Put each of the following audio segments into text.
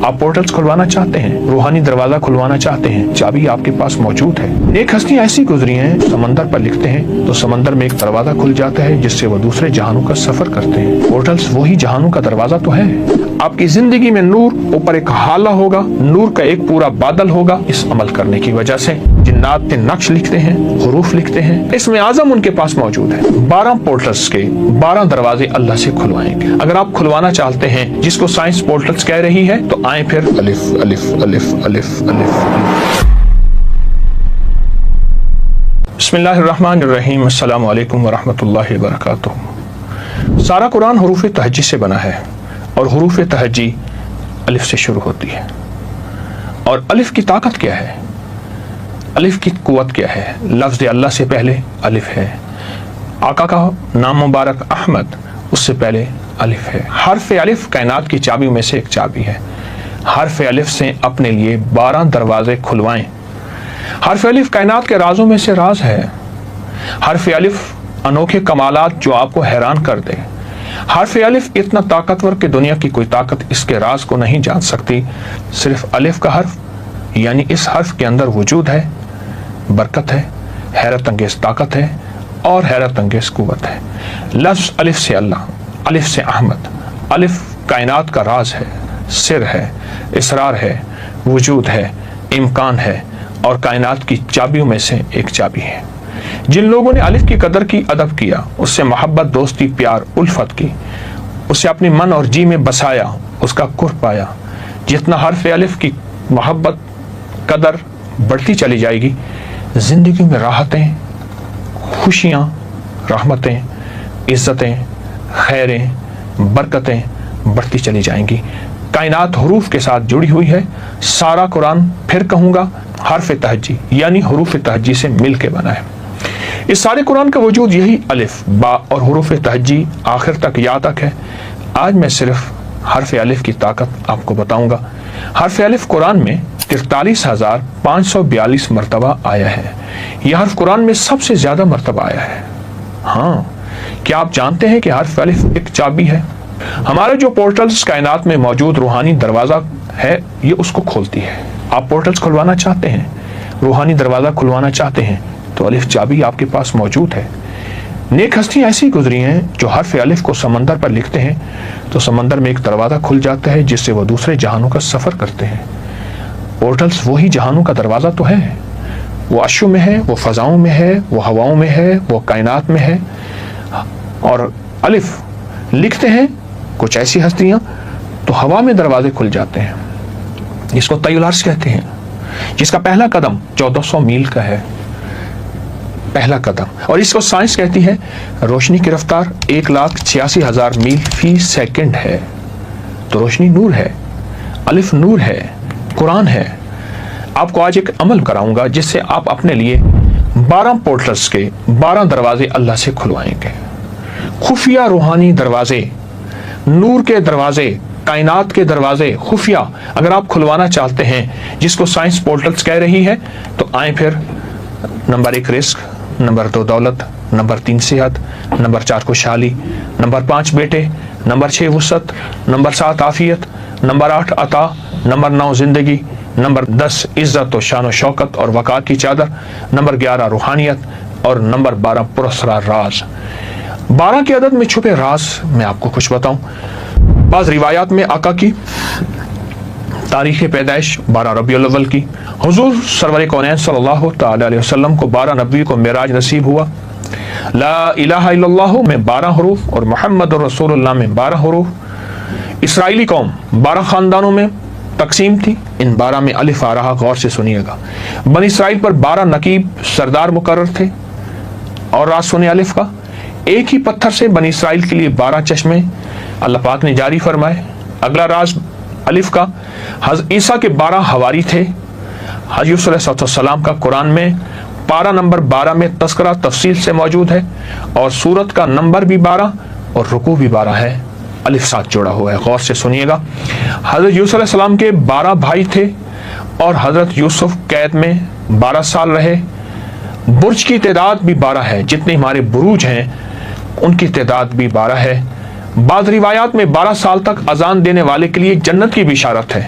آپ پورٹلز کھلوانا چاہتے ہیں، روحانی دروازہ کھلوانا چاہتے ہیں، چابی آپ کے پاس موجود ہے۔ ایک ہستی ایسی گزری ہیں، سمندر پر لکھتے ہیں تو سمندر میں ایک دروازہ کھل جاتا ہے جس سے وہ دوسرے جہانوں کا سفر کرتے ہیں۔ پورٹلز وہی جہانوں کا دروازہ تو ہے۔ آپ کی زندگی میں نور، اوپر ایک حالہ ہوگا، نور کا ایک پورا بادل ہوگا۔ اس عمل کرنے کی وجہ سے جنات نے نقش لکھتے ہیں، حروف لکھتے ہیں، اسم اعظم ان کے پاس موجود ہے۔ 12 پورٹلز کے 12 دروازے اللہ سے کھلوائیں گے۔ اگر آپ کھلوانا چاہتے ہیں جس کو سائنس پورٹلز کہہ رہی ہے تو آئیں پھر الف الف الف الف الف۔ بسم اللہ الرحمن الرحیم۔ السلام علیکم ورحمۃ اللہ وبرکاتہ۔ سارا قرآن حروف تہجی سے بنا ہے اور حروف تہجی الف سے شروع ہوتی ہے۔ اور الف کی طاقت کیا ہے؟ الف کی قوت کیا ہے؟ لفظ اللہ سے پہلے الف ہے، آقا کا نام مبارک احمد، اس سے پہلے الف ہے۔ حرف الف کائنات کی چابیوں میں سے ایک چابی ہے۔ حرف الف سے اپنے لیے 12 دروازے کھلوائیں۔ حرف الف کائنات کے رازوں میں سے راز ہے۔ حرف الف انوکھے کمالات جو آپ کو حیران کر دے۔ حرف الف اتنا طاقتور کہ دنیا کی کوئی طاقت اس کے راز کو نہیں جان سکتی۔ صرف الف کا حرف یعنی اس حرف کے اندر وجود ہے، برکت ہے، حیرت انگیز طاقت ہے اور حیرت انگیز قوت ہے۔ لفظ الف سے اللہ، الف سے احمد، الف کائنات کا راز ہے، سر ہے، اسرار ہے، وجود ہے، امکان ہے اور کائنات کی چابیوں میں سے ایک چابی ہے۔ جن لوگوں نے الف کی قدر کی، ادب کیا، اس سے محبت، دوستی، پیار، الفت کی، اسے اپنی من اور جی میں بسایا، اس کا قرب پایا، جتنا حرف الف کی محبت، قدر بڑھتی چلی جائے گی، زندگی میں راحتیں، خوشیاں، رحمتیں، عزتیں، خیریں، برکتیں بڑھتی چلی جائیں گی۔ کائنات حروف کے ساتھ جڑی ہوئی ہے۔ سارا قرآن پھر کہوں گا حرف تہجی یعنی حروف تہجی سے مل کے بنا ہے۔ اس سارے قرآن کا وجود یہی الف، با اور حروف تہجی آخر تک یا تک ہے۔ آج میں صرف حرف الف کی طاقت آپ کو بتاؤں گا۔ حرف الف قرآن میں 43,542 مرتبہ آیا ہے۔ یہ حرف قرآن میں سب سے زیادہ مرتبہ آیا ہے۔ ہاں، کیا آپ جانتے ہیں کہ حرف الف ایک چابی ہے؟ ہمارے جو پورٹلز کائنات میں موجود روحانی دروازہ ہے، یہ اس کو کھولتی ہے۔ آپ پورٹلز کھلوانا چاہتے ہیں، روحانی دروازہ کھلوانا چاہتے ہیں تو الف چابی آپ کے پاس موجود ہے۔ نیک ہستیاں ایسی گزری ہیں جو حرف الف کو سمندر پر لکھتے ہیں تو سمندر میں ایک دروازہ کھل جاتا ہے جس سے وہ دوسرے جہانوں کا سفر کرتے ہیں۔ پورٹلز وہی جہانوں کا دروازہ تو ہے۔ وہ عرشوں میں ہے، وہ فضاؤں میں ہے، وہ ہواؤں میں ہے، وہ کائنات میں ہے۔ اور الف لکھتے ہیں کچھ ایسی ہستیاں تو ہوا میں دروازے کھل جاتے ہیں، جس کو طی العرش کہتے ہیں، جس کا پہلا قدم 1400 میل کا ہے، پہلا قدم۔ اور اس کو سائنس کہتی ہے روشنی کی رفتار 1,86,000 میل فی سیکنڈ ہے۔ تو روشنی نور ہے، الف نور ہے، قرآن ہے۔ آپ کو آج ایک عمل کراؤں گا جس سے آپ اپنے لیے 12 پورٹلز کے 12 دروازے اللہ سے کھلوائیں گے۔ خفیہ روحانی دروازے، نور کے دروازے، کائنات کے دروازے خفیہ اگر آپ کھلوانا چاہتے ہیں جس کو سائنس پورٹلز کہہ رہی ہے تو آئیں پھر۔ نمبر 1 رزق، نمبر 2 دولت، نمبر 3 صحت، نمبر 4 خوشحالی، نمبر 5 بیٹے، نمبر 6 وسعت، نمبر 7 عافیت، نمبر 8 عطا، نمبر 9 زندگی، نمبر 10 عزت و شان و شوکت اور وقار کی چادر، نمبر 11 روحانیت اور نمبر 12 پراسرار راز۔ 12 کے عدد میں چھپے راز میں آپ کو کچھ بتاؤں۔ بعض روایات میں آقا کی تاریخ پیدائش 12 ربیع الاول کی، حضور سرور کونین صلی اللہ تعالی علیہ وسلم کو 12 نبی کو معراج نصیب ہوا۔ لا الہ الا اللہ میں 12 حروف اور محمد رسول اللہ میں 12 حروف۔ اسرائیلی قوم 12 خاندانوں میں تقسیم تھی، ان 12 میں الف آ رہا، غور سے سنیے گا۔ بنی اسرائیل پر 12 نقیب سردار مقرر تھے اور راز سنے الف کا۔ ایک ہی پتھر سے بنی اسرائیل کے لیے 12 چشمے اللہ پاک نے جاری فرمائے۔ اگلا راز الف کا، حضرت عیسیٰ کے 12 حواری تھے۔ حضرت یوسف علیہ السلام کا قرآن میں پارہ نمبر 12 میں تذکرہ تفصیل سے موجود ہے اور سورت کا نمبر بھی 12 اور رکوع بھی 12 ہے، الف ساتھ جوڑا ہوا ہے، غور سے سنیے گا۔ حضرت یوسف علیہ السلام کے 12 بھائی تھے اور حضرت یوسف قید میں 12 سال رہے۔ برج کی تعداد بھی 12 ہے، جتنے ہمارے بروج ہیں ان کی تعداد بھی 12 ہے۔ بعض روایات میں 12 سال تک اذان دینے والے کے لیے جنت کی بشارت ہے۔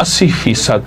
80%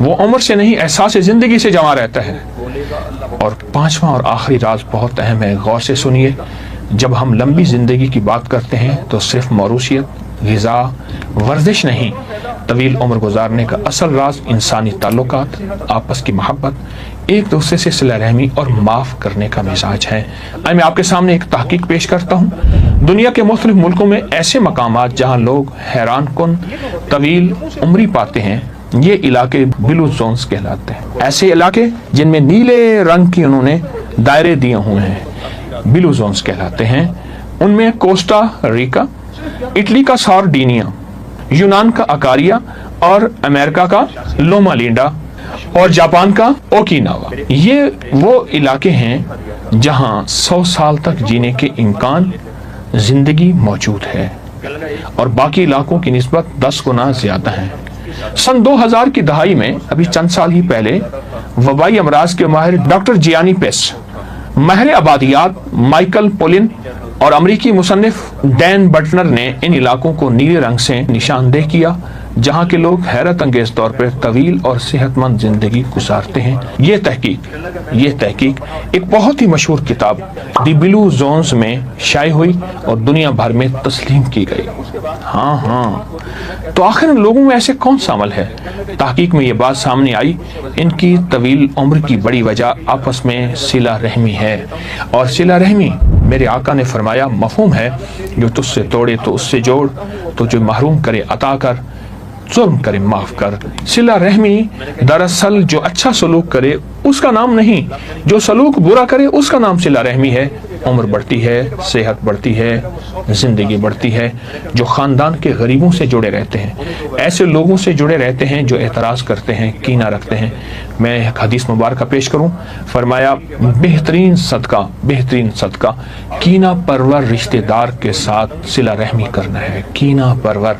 وہ عمر سے نہیں احساس زندگی سے جمع رہتا ہے۔ اور پانچواں اور آخری راز بہت اہم ہے، غور سے سنیے۔ جب ہم لمبی زندگی کی بات کرتے ہیں تو صرف موروثیت، غذا، ورزش نہیں، طویل عمر گزارنے کا اصل راز انسانی تعلقات، آپس کی محبت، ایک دوسرے سے صلہ رحمی اور معاف کرنے کا مزاج ہے۔ میں آپ کے سامنے ایک تحقیق پیش کرتا ہوں۔ دنیا کے مختلف ملکوں میں ایسے مقامات جہاں لوگ حیران کن طویل عمری پاتے ہیں، یہ علاقے بلو زونز کہلاتے ہیں۔ ایسے علاقے جن میں نیلے رنگ کی انہوں نے دائرے دیے ہوئے ہیں بلو زونز کہلاتے ہیں۔ ان میں کوسٹا ریکا، اٹلی کا سارڈینیا، یونان کا اکاریا اور امریکہ کا لوما لینڈا اور جاپان کا اوکیناوا۔ یہ وہ علاقے ہیں جہاں 100 سال تک جینے کے امکان زندگی موجود ہے اور باقی علاقوں کی نسبت 10 گنا زیادہ ہیں۔ سن 2000 کی دہائی میں، ابھی چند سال ہی پہلے، وبائی امراض کے ماہر ڈاکٹر جیانی پیس، ماہر آبادیات مائیکل پولن اور امریکی مصنف ڈین بٹنر نے ان علاقوں کو نیلے رنگ سے نشاندہ کیا جہاں کے لوگ حیرت انگیز طور پر طویل اور صحت مند زندگی گزارتے ہیں۔ یہ تحقیق ایک بہت ہی مشہور کتاب دی بلو زونز میں شائع ہوئی اور دنیا بھر میں تسلیم کی گئی۔ ہاں تو آخر ان لوگوں میں ایسے کون سا عمل ہے؟ تحقیق میں یہ بات سامنے آئی، ان کی طویل عمر کی بڑی وجہ آپس میں صلہ رحمی ہے، اور صلہ رحمی میرے آقا نے فرمایا مفہوم ہے، جو تجھ سے توڑے تو اس سے جوڑ، تو جو محروم کرے عطا کر، ظلم کرے معاف کر۔ صلہ رحمی دراصل جو اچھا سلوک کرے اس کا نام نہیں، جو سلوک برا کرے اس کا نام صلہ رحمی ہے۔ عمر بڑھتی ہے، صحت بڑھتی ہے، زندگی بڑھتی ہے۔ جو خاندان کے غریبوں سے جڑے رہتے ہیں، ایسے لوگوں سے جڑے رہتے ہیں جو اعتراض کرتے ہیں، کینہ رکھتے ہیں۔ میں ایک حدیث مبارکہ پیش کروں، فرمایا بہترین صدقہ کینہ پرور رشتہ دار کے ساتھ صلہ رحمی کرنا ہے۔ کینہ پرور،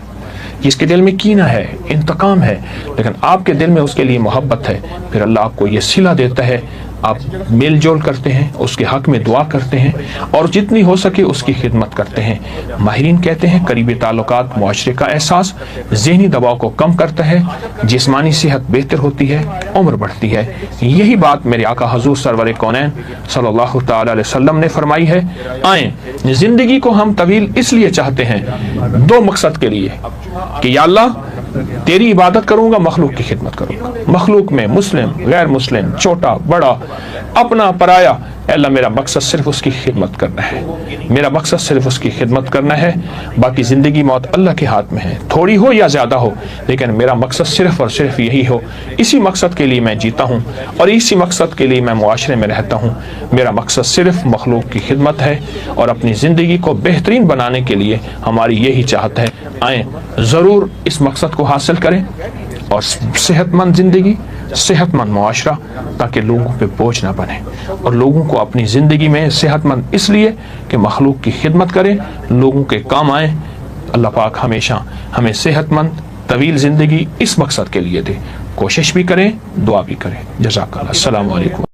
جس کے دل میں کینہ ہے، انتقام ہے، لیکن آپ کے دل میں اس کے لیے محبت ہے، پھر اللہ آپ کو یہ صلہ دیتا ہے، آپ میل جول کرتے ہیں، اس کے حق میں دعا کرتے ہیں اور جتنی ہو سکے اس کی خدمت کرتے ہیں۔ ماہرین کہتے ہیں قریبی تعلقات معاشرے کا احساس، ذہنی دباؤ کو کم کرتا ہے، جسمانی صحت بہتر ہوتی ہے، عمر بڑھتی ہے۔ یہی بات میرے آقا حضور سرور کونین صلی اللہ تعالی علیہ وسلم نے فرمائی ہے۔ آئیں، زندگی کو ہم طویل اس لیے چاہتے ہیں، 2 مقصد کے لیے، کہ یا اللہ تیری عبادت کروں گا، مخلوق کی خدمت کروں گا۔ مخلوق میں مسلم، غیر مسلم، چھوٹا بڑا، اپنا پرایا، اے اللہ میرا مقصد صرف اس کی خدمت کرنا ہے، میرا مقصد صرف اس کی خدمت کرنا ہے۔ باقی زندگی موت اللہ کے ہاتھ میں ہے، تھوڑی ہو یا زیادہ ہو، لیکن میرا مقصد صرف اور صرف یہی ہو۔ اسی مقصد کے لیے میں جیتا ہوں اور اسی مقصد کے لیے میں معاشرے میں رہتا ہوں۔ میرا مقصد صرف مخلوق کی خدمت ہے اور اپنی زندگی کو بہترین بنانے کے لیے ہماری یہی چاہت ہے۔ آئیں ضرور اس مقصد کو حاصل کریں اور صحت مند زندگی، صحت مند معاشرہ، تاکہ لوگوں پہ بوجھ نہ بنے، اور لوگوں کو اپنی زندگی میں صحت مند اس لیے کہ مخلوق کی خدمت کریں، لوگوں کے کام آئیں۔ اللہ پاک ہمیشہ ہمیں صحت مند طویل زندگی اس مقصد کے لیے دے۔ کوشش بھی کریں، دعا بھی کریں۔ جزاک اللہ۔ السلام علیکم۔